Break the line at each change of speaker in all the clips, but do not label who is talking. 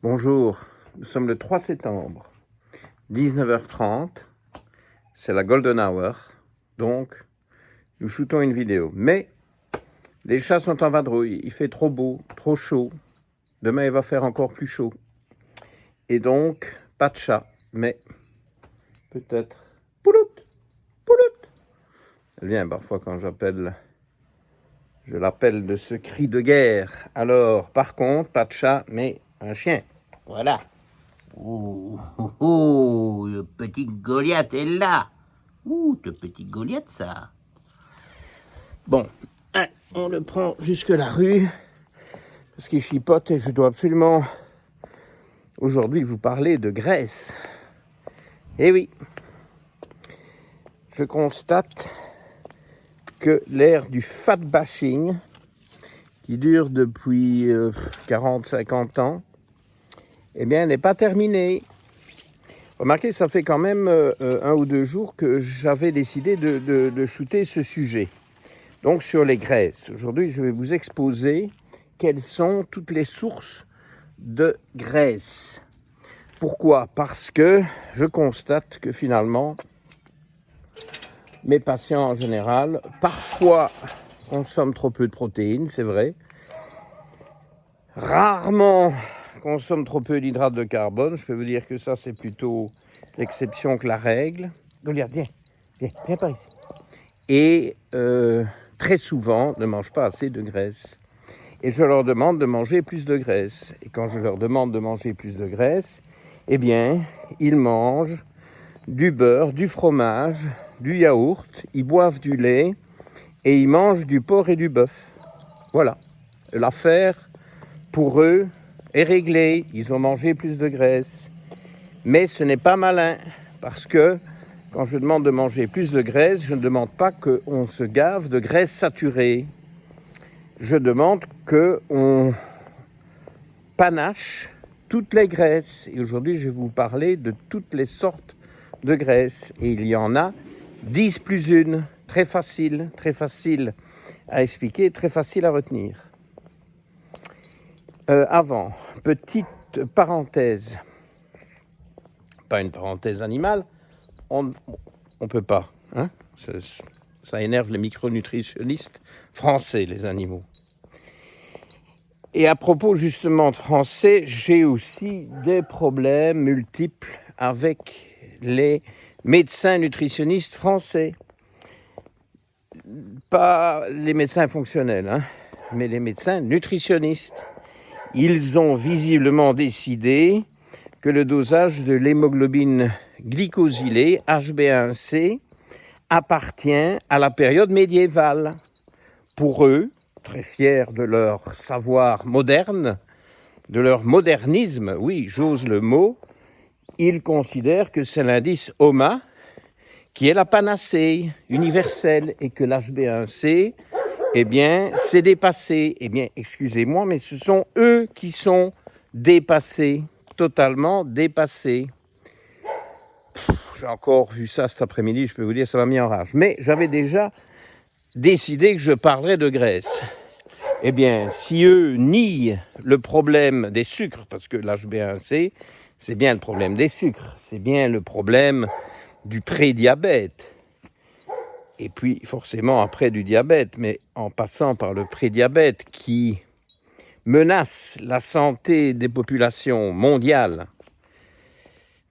Bonjour, nous sommes le 3 septembre, 19h30, c'est la Golden Hour, donc nous shootons une vidéo. Mais les chats sont en vadrouille, il fait trop beau, trop chaud, demain il va faire encore plus chaud. Et donc, pas de chat, mais peut-être poulout, poulout. Elle vient parfois quand je l'appelle de ce cri de guerre. Alors, par contre, pas de chat, mais un chien. Voilà.
Oh, oh, oh, le petit Goliath est là. Ouh, le petit Goliath, ça.
Bon, on le prend jusque la rue, parce qu'il chipote et je dois absolument aujourd'hui vous parler de graisse. Eh oui, je constate que l'ère du fat bashing, qui dure depuis 40-50 ans, eh bien, n'est pas terminée. Remarquez, ça fait quand même 1 ou 2 jours que j'avais décidé de shooter ce sujet. Donc, sur les graisses. Aujourd'hui, je vais vous exposer quelles sont toutes les sources de graisse. Pourquoi ? Parce que je constate que finalement, mes patients en général, parfois consomment trop peu de protéines, c'est vrai. Rarement consomment trop peu d'hydrates de carbone. Je peux vous dire que ça, c'est plutôt l'exception que la règle. Goliath, viens par ici. Et très souvent, ne mangent pas assez de graisse. Et je leur demande de manger plus de graisse. Et quand je leur demande de manger plus de graisse, eh bien, ils mangent du beurre, du fromage, du yaourt, ils boivent du lait et ils mangent du porc et du bœuf. Voilà. L'affaire, pour eux, est réglée. Ils ont mangé plus de graisse. Mais ce n'est pas malin parce que quand je demande de manger plus de graisse, je ne demande pas qu'on se gave de graisse saturée. Je demande qu'on panache toutes les graisses. Et aujourd'hui, je vais vous parler de toutes les sortes de graisses. Et il y en a 10 plus 1. Très facile à expliquer, très facile à retenir. Avant, petite parenthèse. Pas une parenthèse animale. On peut pas. Hein, ça énerve les micronutritionnistes français, les animaux. Et à propos justement de français, j'ai aussi des problèmes multiples avec les médecins nutritionnistes français. Pas les médecins fonctionnels, hein, mais les médecins nutritionnistes. Ils ont visiblement décidé que le dosage de l'hémoglobine glycosylée, HbA1c, appartient à la période médiévale. Pour eux, très fiers de leur savoir moderne, de leur modernisme, oui, j'ose le mot, ils considèrent que c'est l'indice HOMA qui est la panacée universelle et que l'HbA1c, eh bien, c'est dépassé. Eh bien, excusez-moi, mais ce sont eux qui sont dépassés, totalement dépassés. J'ai encore vu ça cet après-midi, je peux vous dire, ça m'a mis en rage. Mais j'avais déjà décidé que je parlerais de graisse. Eh bien, si eux nient le problème des sucres, parce que l'HbA1c, c'est bien le problème des sucres, c'est bien le problème du prédiabète. Et puis, forcément, après du diabète, mais en passant par le prédiabète qui menace la santé des populations mondiales.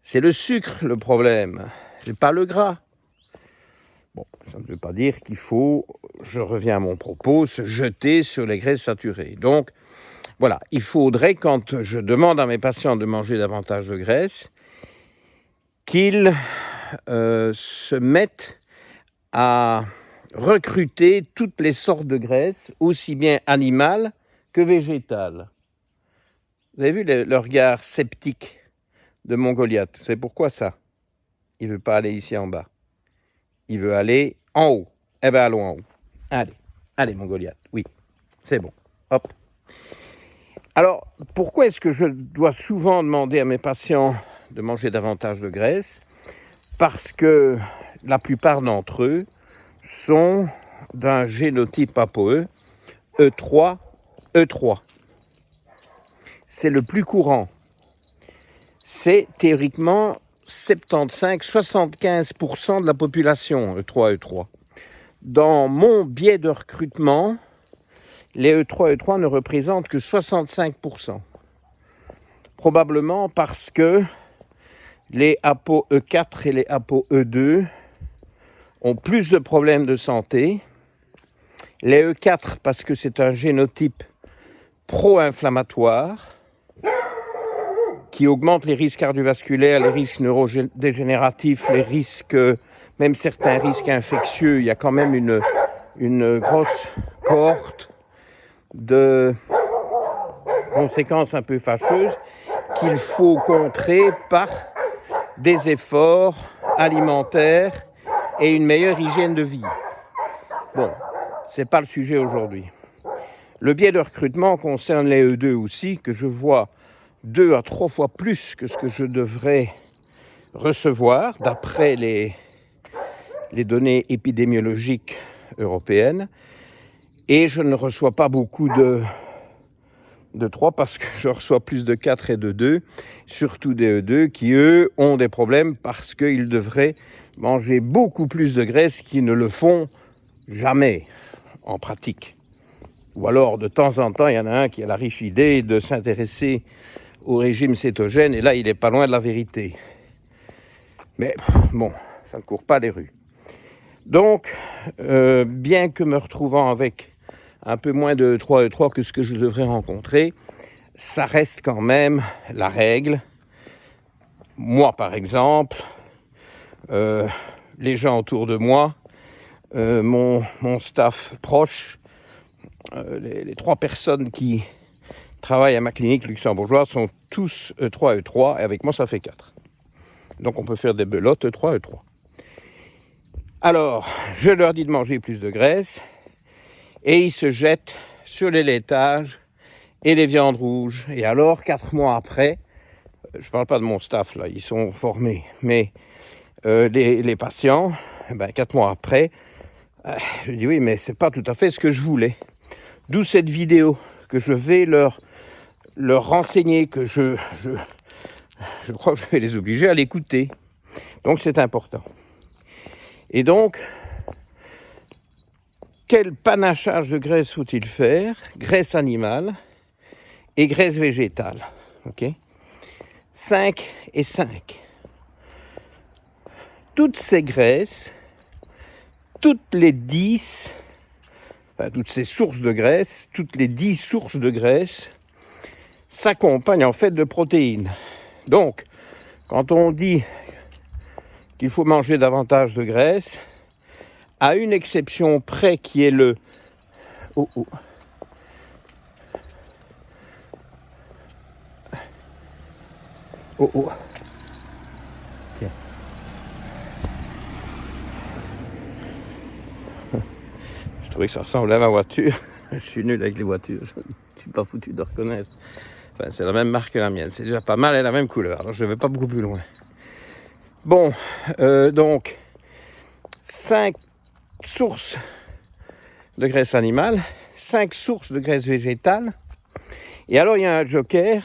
C'est le sucre le problème, c'est pas le gras. Bon, ça ne veut pas dire qu'il faut, je reviens à mon propos, se jeter sur les graisses saturées. Donc, voilà, il faudrait, quand je demande à mes patients de manger davantage de graisse, qu'ils se mettent à recruter toutes les sortes de graisses, aussi bien animales que végétales. Vous avez vu le regard sceptique de mon Goliath? C'est pourquoi ça? Il ne veut pas aller ici en bas. Il veut aller en haut. Eh bien, allons en haut. Allez, mon Goliath. Oui, c'est bon. Hop. Alors, pourquoi est-ce que je dois souvent demander à mes patients de manger davantage de graisse? Parce que la plupart d'entre eux sont d'un génotype ApoE, E3, E3. C'est le plus courant. c'est théoriquement 75-75% de la population, E3-E3. Dans mon biais de recrutement, les E3-E3 ne représentent que 65%. Probablement parce que les ApoE4 et les ApoE2 ont plus de problèmes de santé. Les E4 parce que c'est un génotype pro-inflammatoire qui augmente les risques cardiovasculaires, les risques neurodégénératifs, les risques, même certains risques infectieux. Il y a quand même une grosse cohorte de conséquences un peu fâcheuses qu'il faut contrer par des efforts alimentaires et une meilleure hygiène de vie. Bon, c'est pas le sujet aujourd'hui. Le biais de recrutement concerne les E2 aussi, que je vois 2 à 3 fois plus que ce que je devrais recevoir, d'après les données épidémiologiques européennes. Et je ne reçois pas beaucoup de 3 parce que je reçois plus de 4 et de 2, surtout des E2 qui, eux, ont des problèmes parce qu'ils devraient manger beaucoup plus de graisse qui ne le font jamais en pratique. Ou alors, de temps en temps, il y en a un qui a la riche idée de s'intéresser au régime cétogène, et là, il n'est pas loin de la vérité. Mais bon, ça ne court pas les rues. Donc, bien que me retrouvant avec un peu moins de E3 que ce que je devrais rencontrer, ça reste quand même la règle. Moi, par exemple, les gens autour de moi, mon staff proche, les 3 personnes qui travaillent à ma clinique luxembourgeoise sont tous E3, et avec moi, ça fait 4. Donc, on peut faire des belotes E3. Alors, je leur dis de manger plus de graisse, et ils se jettent sur les laitages et les viandes rouges. Et alors, 4 mois après, je ne parle pas de mon staff, là, ils sont formés, mais les patients, 4 mois après, je dis oui, mais c'est pas tout à fait ce que je voulais. D'où cette vidéo que je vais leur renseigner, que je crois que je vais les obliger à l'écouter. Donc c'est important. Et donc, quel panachage de graisse faut-il faire? Graisse animale et graisse végétale. Okay, 5 et 5. Toutes ces graisses, toutes les 10, toutes ces sources de graisse, toutes les 10 sources de graisse s'accompagnent en fait de protéines. Donc, quand on dit qu'il faut manger davantage de graisse, à une exception près qui est le... Tiens. Je trouvais que ça ressemblait à ma voiture. Je suis nul avec les voitures, je ne suis pas foutu de reconnaître. Enfin, c'est la même marque que la mienne, c'est déjà pas mal et la même couleur, alors je ne vais pas beaucoup plus loin. Bon, donc, 5 sources de graisse animale, 5 sources de graisse végétale, et alors il y a un joker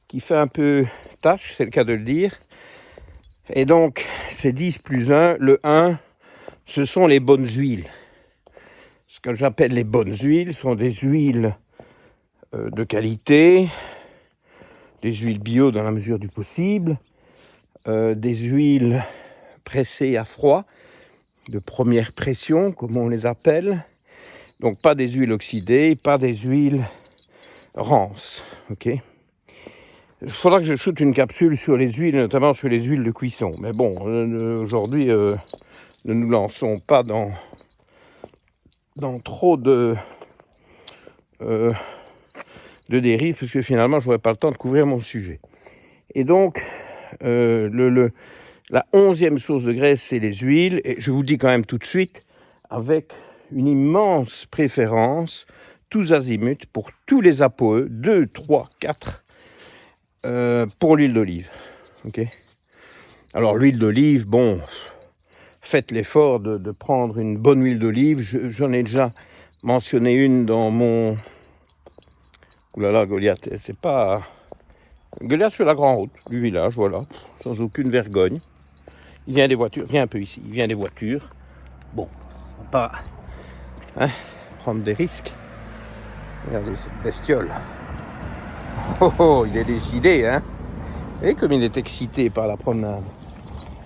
qui fait un peu tâche, c'est le cas de le dire, et donc c'est 10 plus 1, le 1, ce sont les bonnes huiles. Ce que j'appelle les bonnes huiles sont des huiles de qualité, des huiles bio dans la mesure du possible, des huiles pressées à froid, de première pression, comme on les appelle. Donc pas des huiles oxydées, pas des huiles rances. Okay, il faudra que je shoote une capsule sur les huiles, notamment sur les huiles de cuisson. Mais bon, aujourd'hui, ne nous lançons pas dans trop de dérives, parce que finalement, je n'aurai pas le temps de couvrir mon sujet. Et donc, la 11e source de graisse, c'est les huiles. Et je vous dis quand même tout de suite, avec une immense préférence, tous azimuts, pour tous les ApoE, 2, 3, 4, pour l'huile d'olive. Okay, alors, l'huile d'olive, bon, faites l'effort de prendre une bonne huile d'olive. J'en ai déjà mentionné une dans mon... Oulala, Goliath, c'est pas Goliath sur la grande route du village, voilà, sans aucune vergogne. Il vient des voitures, viens un peu ici, il vient des voitures. Bon, on va pas prendre des risques. Regardez cette bestiole. Oh oh, il est décidé, hein. Et comme il est excité par la promenade.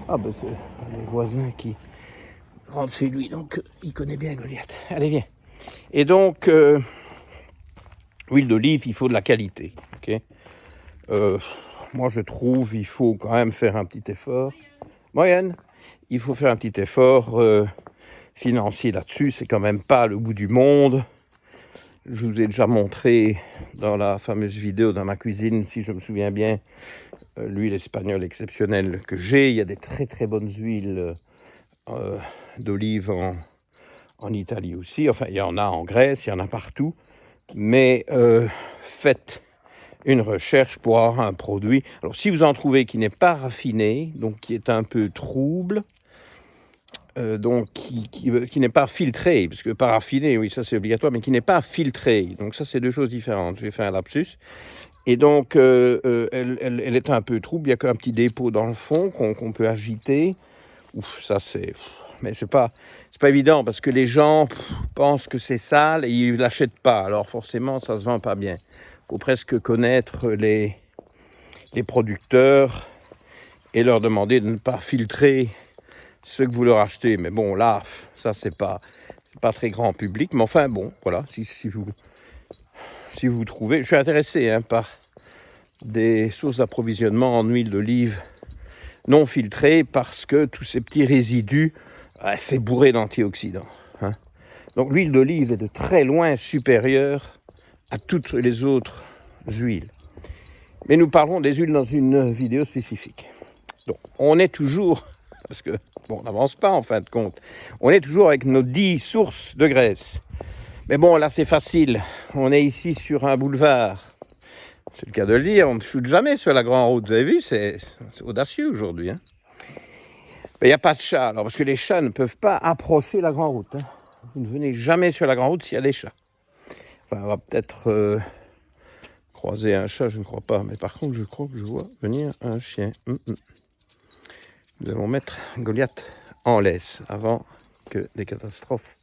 Ah ben c'est les voisins qui rentrent chez lui, donc il connaît bien Goliath. Allez, viens. Et donc, huile d'olive, il faut de la qualité, ok. Moi je trouve il faut quand même faire un petit effort. Moyenne, il faut faire un petit effort financier là-dessus, c'est quand même pas le bout du monde. Je vous ai déjà montré dans la fameuse vidéo dans ma cuisine, si je me souviens bien, l'huile espagnole exceptionnelle que j'ai. Il y a des très très bonnes huiles d'olive en Italie aussi. Enfin, il y en a en Grèce, il y en a partout. Mais faites une recherche pour avoir un produit. Alors, si vous en trouvez qui n'est pas raffiné, donc qui est un peu trouble, donc qui n'est pas filtré, parce que pas raffiné, oui, ça c'est obligatoire, mais qui n'est pas filtré. Donc ça, c'est deux choses différentes. J'ai fait un lapsus. Et donc, elle est un peu trouble. Il n'y a qu'un petit dépôt dans le fond qu'on peut agiter. Ouf, ça c'est... Mais c'est pas évident, parce que les gens pensent que c'est sale et ils ne l'achètent pas. Alors forcément, ça se vend pas bien. Il faut presque connaître les producteurs et leur demander de ne pas filtrer ce que vous leur achetez. Mais bon, là, ça, c'est pas très grand public. Mais enfin, bon, voilà, si vous trouvez... Je suis intéressé par des sources d'approvisionnement en huile d'olive non filtrées, parce que tous ces petits résidus, c'est bourré d'antioxydants. Donc l'huile d'olive est de très loin supérieure à toutes les autres huiles. Mais nous parlons des huiles dans une vidéo spécifique. Donc on est toujours... Parce que, bon, on n'avance pas en fin de compte. On est toujours avec nos 10 sources de graisse. Mais bon, là, c'est facile. On est ici sur un boulevard. C'est le cas de le dire. On ne shoot jamais sur la grande route. Vous avez vu, c'est audacieux aujourd'hui. Mais il n'y a pas de chats. Alors, parce que les chats ne peuvent pas approcher la grande route. Vous ne venez jamais sur la grande route s'il y a des chats. Enfin, on va peut-être croiser un chat, je ne crois pas. Mais par contre, je crois que je vois venir un chien. Nous allons mettre Goliath en laisse avant que des catastrophes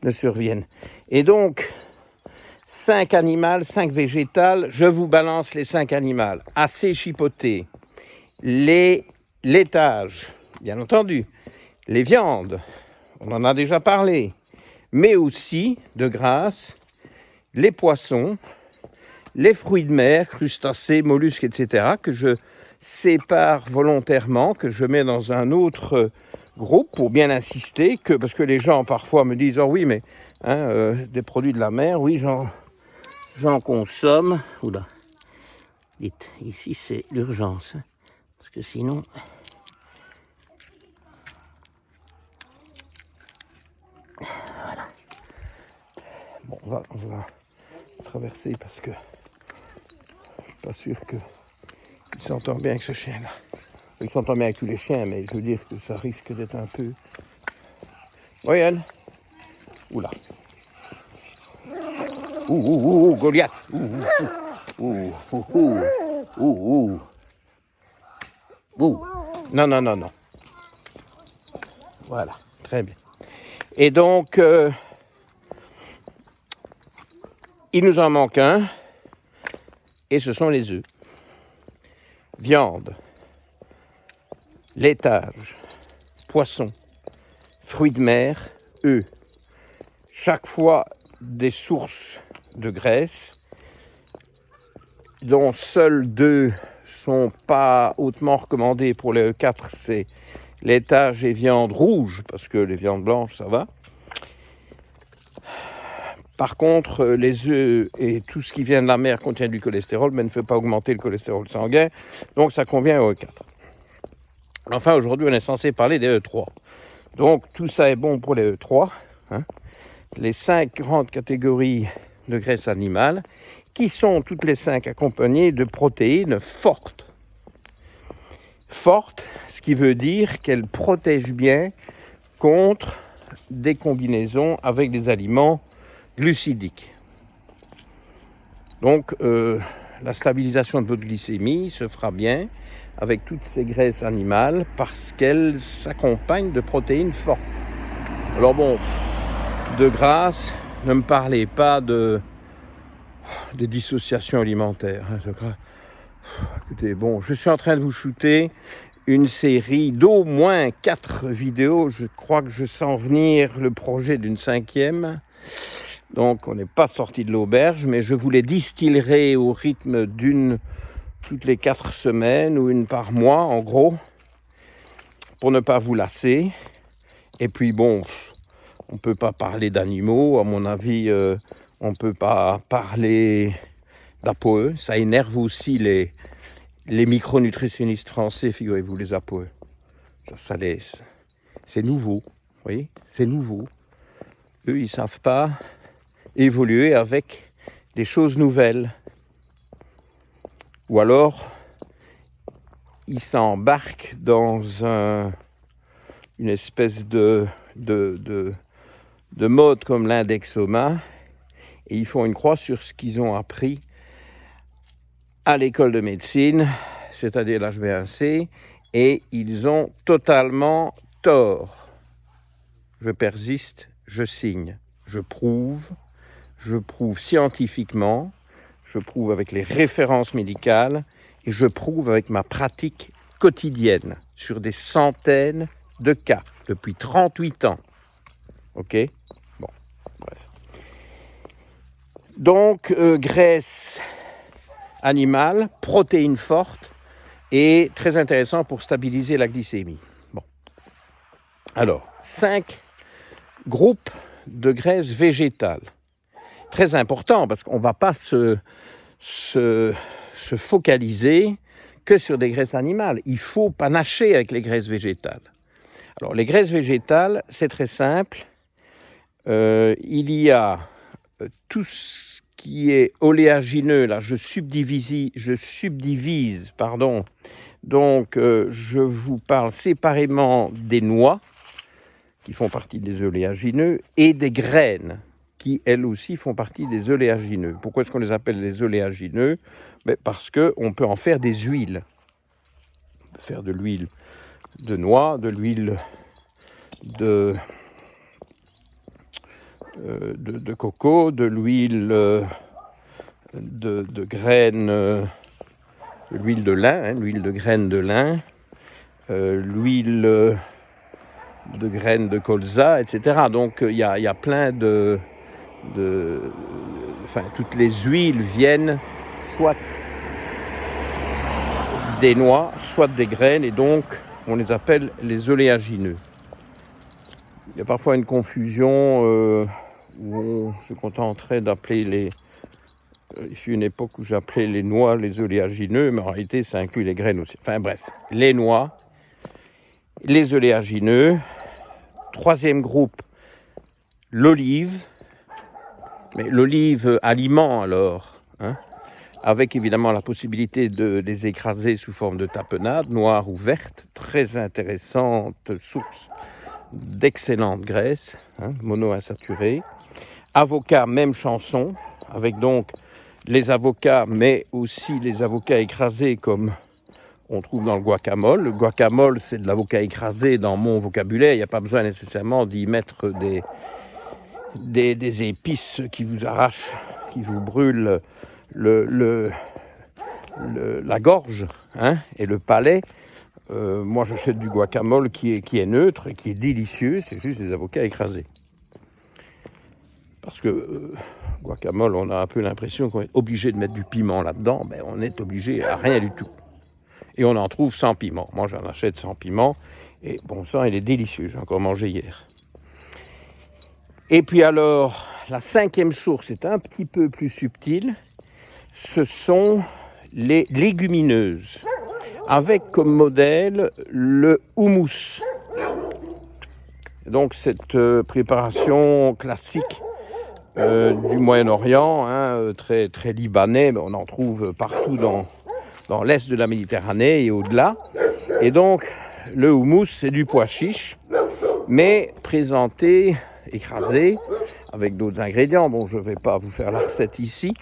ne surviennent. Et donc, 5 animales, 5 végétales, je vous balance les 5 animales. Assez chipotés. Les laitages, bien entendu. Les viandes, on en a déjà parlé. Mais aussi, de grâce, les poissons, les fruits de mer, crustacés, mollusques, etc., que je sépare volontairement, que je mets dans un autre groupe pour bien insister, parce que les gens parfois me disent « Oh oui, mais des produits de la mer, oui, j'en consomme. » Oula, dites, ici c'est l'urgence, parce que sinon... Voilà. Bon, on va traverser parce que je suis pas sûr qu'il s'entend bien avec ce chien-là. Il s'entend bien avec tous les chiens, mais je veux dire que ça risque d'être un peu... Oui, Anne. Oula. Ouh, Goliath. Ouh. Non. Voilà, très bien. Et donc, il nous en manque un, et ce sont les œufs. Viande, laitage, poisson, fruits de mer, œufs. Chaque fois des sources de graisse, dont seules 2 sont pas hautement recommandées pour les E4, c'est laitage et viande rouge, parce que les viandes blanches, ça va. Par contre, les œufs et tout ce qui vient de la mer contient du cholestérol, mais ne fait pas augmenter le cholestérol sanguin, donc ça convient aux E4. Enfin, aujourd'hui, on est censé parler des E3. Donc, tout ça est bon pour les E3. Les 5 grandes catégories de graisse animale, qui sont toutes les 5 accompagnées de protéines fortes. Fortes, ce qui veut dire qu'elles protègent bien contre des combinaisons avec des aliments glucidiques. Donc, la stabilisation de votre glycémie se fera bien avec toutes ces graisses animales parce qu'elles s'accompagnent de protéines fortes. Alors bon, de grâce, ne me parlez pas de dissociation alimentaire. Écoutez, bon, je suis en train de vous shooter une série d'au moins 4 vidéos. Je crois que je sens venir le projet d'une 5e. Donc, on n'est pas sorti de l'auberge, mais je vous les distillerai au rythme d'une toutes les 4 semaines ou une par mois, en gros, pour ne pas vous lasser. Et puis, bon, on ne peut pas parler d'animaux, à mon avis, on ne peut pas parler d'APOE. Ça énerve aussi les micronutritionnistes français, figurez-vous, les APOE. Ça laisse. C'est nouveau, vous voyez, c'est nouveau. Eux, ils ne savent pas évoluer avec des choses nouvelles. Ou alors, ils s'embarquent dans une espèce de mode comme l'indexoma et ils font une croix sur ce qu'ils ont appris à l'école de médecine, c'est-à-dire l'HB1C, et ils ont totalement tort. Je persiste, je signe, je prouve scientifiquement, je prouve avec les références médicales et je prouve avec ma pratique quotidienne sur des centaines de cas depuis 38 ans. Ok ? Bon, bref. Donc, graisse animale, protéines fortes et très intéressant pour stabiliser la glycémie. Bon. Alors, 5 groupes de graisses végétales. Très important parce qu'on ne va pas se focaliser que sur des graisses animales. Il faut panacher avec les graisses végétales. Alors, les graisses végétales, c'est très simple. Il y a tout ce qui est oléagineux. Là, je subdivise. Donc, je vous parle séparément des noix, qui font partie des oléagineux, et des graines, qui, elles aussi, font partie des oléagineux. Pourquoi est-ce qu'on les appelle les oléagineux ? Parce qu'on peut en faire des huiles. On peut faire de l'huile de noix, de l'huile de coco, de l'huile de graines, de l'huile de lin, l'huile de graines de lin, l'huile de graines de colza, etc. Donc il y a plein toutes les huiles viennent soit des noix, soit des graines, et donc on les appelle les oléagineux. Il y a parfois une confusion où on se contenterait d'appeler il fut une époque où j'appelais les noix les oléagineux, mais en réalité ça inclut les graines aussi. Enfin bref, les noix, les oléagineux. 3e groupe, l'olive. Mais l'olive aliment alors, avec évidemment la possibilité de les écraser sous forme de tapenade, noire ou verte, très intéressante source d'excellente graisse, monoinsaturée. Avocat, même chanson, avec donc les avocats, mais aussi les avocats écrasés comme on trouve dans le guacamole. Le guacamole, c'est de l'avocat écrasé dans mon vocabulaire. Il n'y a pas besoin nécessairement d'y mettre des épices qui vous arrachent, qui vous brûlent la gorge et le palais. Moi, j'achète du guacamole qui est neutre et qui est délicieux. C'est juste des avocats écrasés. Parce que guacamole, on a un peu l'impression qu'on est obligé de mettre du piment là-dedans. Ben, on est obligé à rien du tout. Et on en trouve sans piment. Moi, j'en achète sans piment. Et bon sang, il est délicieux. J'ai encore mangé hier. Et puis alors, la 5e source est un petit peu plus subtile. Ce sont les légumineuses. Avec comme modèle le houmous. Donc cette préparation classique du Moyen-Orient, très, très libanais, mais on en trouve partout dans l'est de la Méditerranée et au-delà. Et donc le houmous, c'est du pois chiche, mais présenté, écrasé, avec d'autres ingrédients. Bon, je ne vais pas vous faire la recette ici.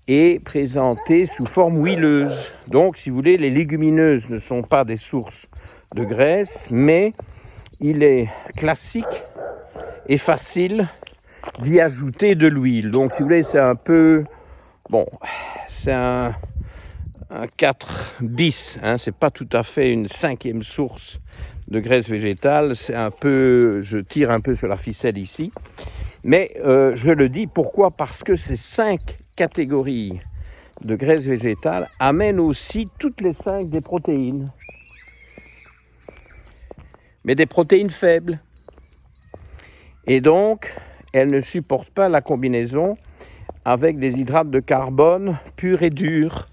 est présenté sous forme huileuse. Donc, si vous voulez, les légumineuses ne sont pas des sources de graisse, mais il est classique et facile d'y ajouter de l'huile. Donc, si vous voulez, c'est un peu... Bon, c'est un 4 bis, hein, c'est pas tout à fait une 5e source de graisse végétale, c'est un peu, je tire un peu sur la ficelle ici, mais je le dis, pourquoi? Parce que ces 5 catégories de graisse végétale amènent aussi toutes les 5 des protéines, mais des protéines faibles, et donc elles ne supportent pas la combinaison avec des hydrates de carbone purs et durs.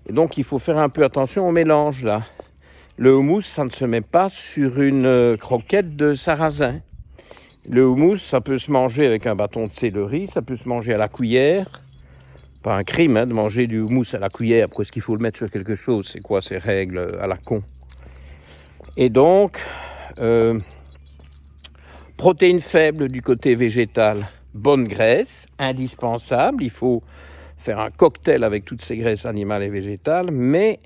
Et donc, il faut faire un peu attention au mélange, là. Le houmous, ça ne se met pas sur une croquette de sarrasin. Le houmous, ça peut se manger avec un bâton de céleri, ça peut se manger à la cuillère. Pas un crime, hein, de manger du houmous à la cuillère. Pourquoi est-ce qu'il faut le mettre sur quelque chose? C'est quoi ces règles à la con? Et donc, protéines faibles du côté végétal. Bonne graisse, indispensable. Il faut faire un cocktail avec toutes ces graisses animales et végétales, mais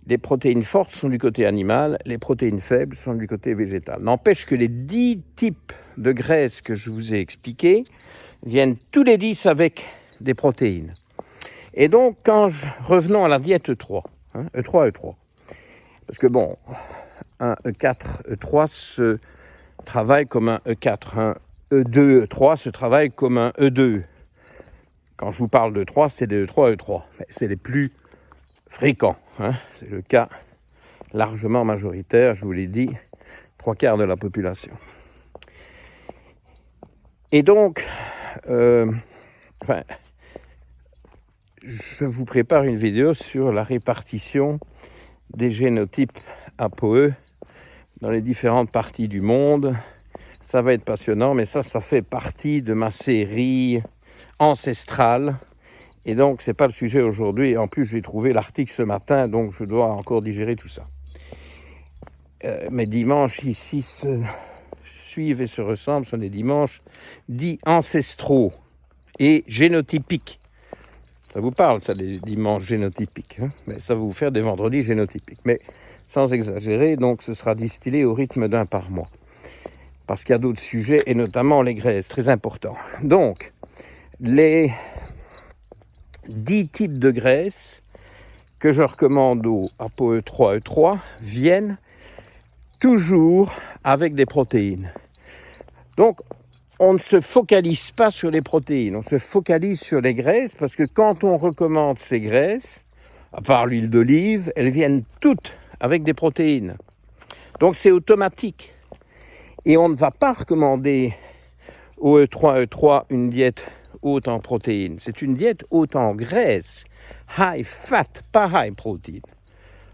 les protéines fortes sont du côté animal, les protéines faibles sont du côté végétal. N'empêche que les 10 types de graisses que je vous ai expliqués viennent tous les 10 avec des protéines. Et donc, revenons à la diète E3, hein, E3, parce que bon, un E4, E3 se travaille comme un E4, un E2, E3 se travaille comme un E2. Quand je vous parle de 3, c'est des E3, E3. Mais c'est les plus fréquents. Hein. C'est le cas largement majoritaire, je vous l'ai dit, 3/4 de la population. Et donc, je vous prépare une vidéo sur la répartition des génotypes ApoE dans les différentes parties du monde. Ça va être passionnant, mais ça fait partie de ma série ancestrale. Et donc, c'est pas le sujet aujourd'hui. En plus, j'ai trouvé l'article ce matin, donc je dois encore digérer tout ça. Mes dimanches ici se suivent et se ressemblent. Ce sont des dimanches dits ancestraux et génotypiques. Ça vous parle, ça, des dimanches génotypiques, hein? Mais ça va vous faire des vendredis génotypiques. Mais sans exagérer, donc ce sera distillé au rythme d'un par mois. Parce qu'il y a d'autres sujets, et notamment les graisses, très importants. Donc, les 10 types de graisses que je recommande aux ApoE3, E3 viennent toujours avec des protéines. Donc, on ne se focalise pas sur les protéines, on se focalise sur les graisses parce que quand on recommande ces graisses, à part l'huile d'olive, elles viennent toutes avec des protéines. Donc, c'est automatique. Et on ne va pas recommander au E3, E3 une diète haute en protéines. C'est une diète haute en graisse, high fat, pas high protein.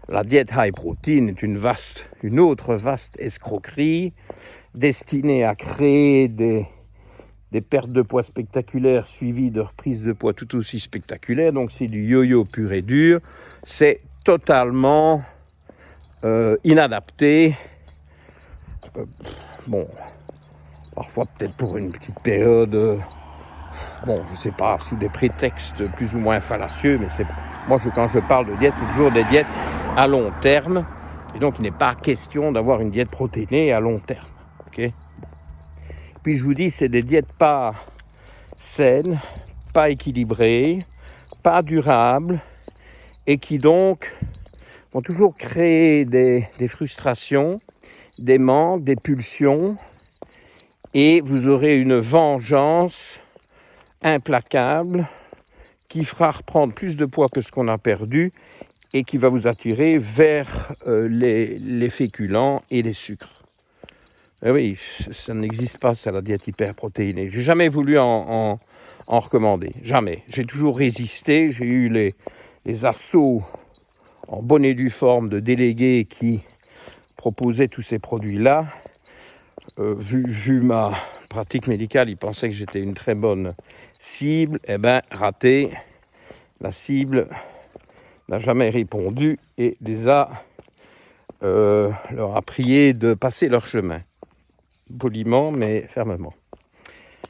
La diète high protein est une autre vaste escroquerie destinée à créer des pertes de poids spectaculaires suivies de reprises de poids tout aussi spectaculaires. Donc c'est du yo-yo pur et dur. C'est totalement inadapté. Bon, parfois peut-être pour une petite période, bon, je sais pas, sous des prétextes plus ou moins fallacieux, mais quand je parle de diète, c'est toujours des diètes à long terme, et donc il n'est pas question d'avoir une diète protéinée à long terme, ok? Puis je vous dis, c'est des diètes pas saines, pas équilibrées, pas durables, et qui donc vont toujours créer des frustrations, des manques, des pulsions, et vous aurez une vengeance implacable qui fera reprendre plus de poids que ce qu'on a perdu et qui va vous attirer vers les féculents et les sucres. Et oui, ça n'existe pas, ça, la diète hyperprotéinée. J'ai jamais voulu en recommander, jamais. J'ai toujours résisté, j'ai eu les assauts en bonne et due forme de délégués qui proposaient tous ces produits-là. Vu ma pratique médicale, ils pensaient que j'étais une très bonne cible. Eh bien, raté. La cible n'a jamais répondu et leur a prié de passer leur chemin. Poliment, mais fermement.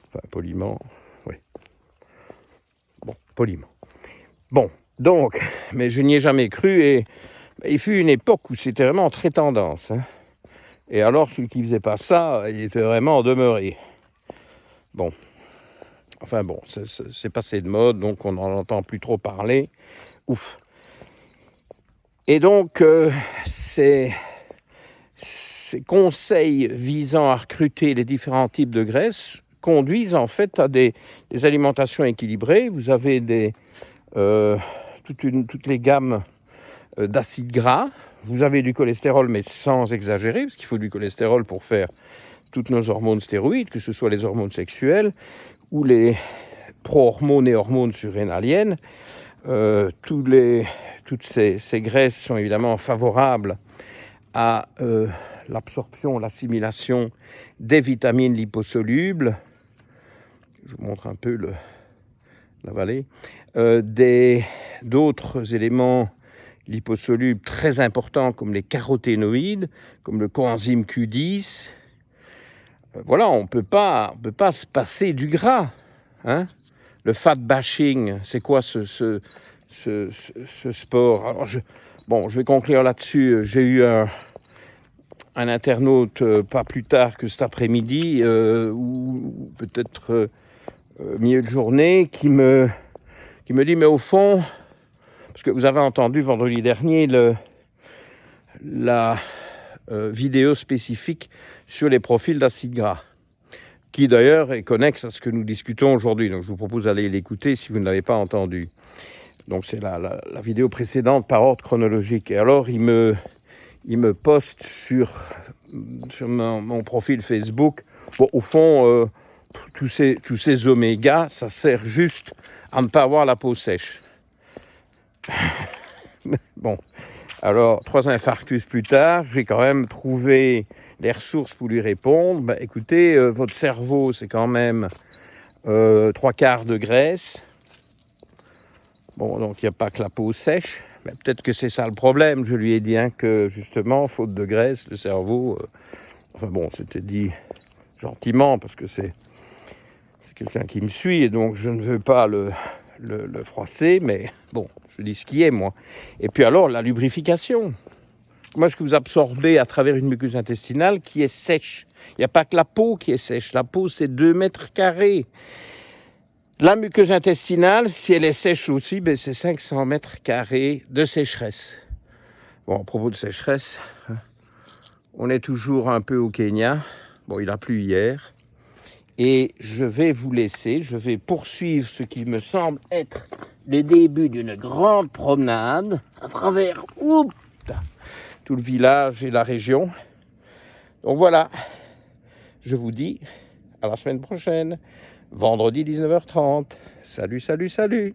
Enfin, poliment, oui. Bon. poliment. Bon, donc, mais je n'y ai jamais cru et il fut une époque où c'était vraiment très tendance. Hein. Et alors, celui qui faisait pas ça, il était vraiment demeuré. Bon, enfin bon, c'est passé de mode, donc on n'en entend plus trop parler. Ouf. Et donc, ces conseils visant à recruter les différents types de graisses conduisent en fait à des alimentations équilibrées. Vous avez toutes les gammes d'acides gras. Vous avez du cholestérol, mais sans exagérer, parce qu'il faut du cholestérol pour faire toutes nos hormones stéroïdes, que ce soit les hormones sexuelles ou les pro-hormones et hormones surrénaliennes. Toutes ces graisses sont évidemment favorables à l'absorption, l'assimilation des vitamines liposolubles. Je vous montre un peu la vallée. D'autres éléments liposolubles très importants comme les caroténoïdes, comme le coenzyme Q10. Voilà, on ne peut pas se passer du gras. Hein. Le fat bashing, c'est quoi ce sport? Alors je vais conclure là-dessus. J'ai eu un internaute pas plus tard que cet après-midi, ou peut-être milieu de journée, qui me dit, mais au fond, parce que vous avez entendu vendredi dernier la vidéo spécifique sur les profils d'acides gras, qui d'ailleurs est connexe à ce que nous discutons aujourd'hui. Donc je vous propose d'aller l'écouter si vous ne l'avez pas entendu. Donc c'est la vidéo précédente par ordre chronologique. Et alors il me poste sur mon profil Facebook. Bon, au fond, tous ces omégas, ça sert juste à ne pas avoir la peau sèche. Bon, alors 3 infarctus plus tard, j'ai quand même trouvé les ressources pour lui répondre. Écoutez, votre cerveau, c'est quand même 3/4 de graisse. Bon, donc il n'y a pas que la peau sèche. Mais peut-être que c'est ça le problème. Je lui ai dit que justement, faute de graisse, le cerveau... c'était dit gentiment parce que c'est quelqu'un qui me suit et donc je ne veux pas le froisser, mais bon, je dis ce qui est, moi. Et puis alors, la lubrification. Comment est-ce que vous absorbez à travers une muqueuse intestinale qui est sèche? Il n'y a pas que la peau qui est sèche. La peau, c'est 2 mètres carrés. La muqueuse intestinale, si elle est sèche aussi, c'est 500 mètres carrés de sécheresse. Bon, à propos de sécheresse, on est toujours un peu au Kenya. Bon, il a plu hier. Et je vais vous laisser, je vais poursuivre ce qui me semble être le début d'une grande promenade à travers tout le village et la région. Donc voilà, je vous dis à la semaine prochaine, vendredi 19h30. Salut, salut, salut!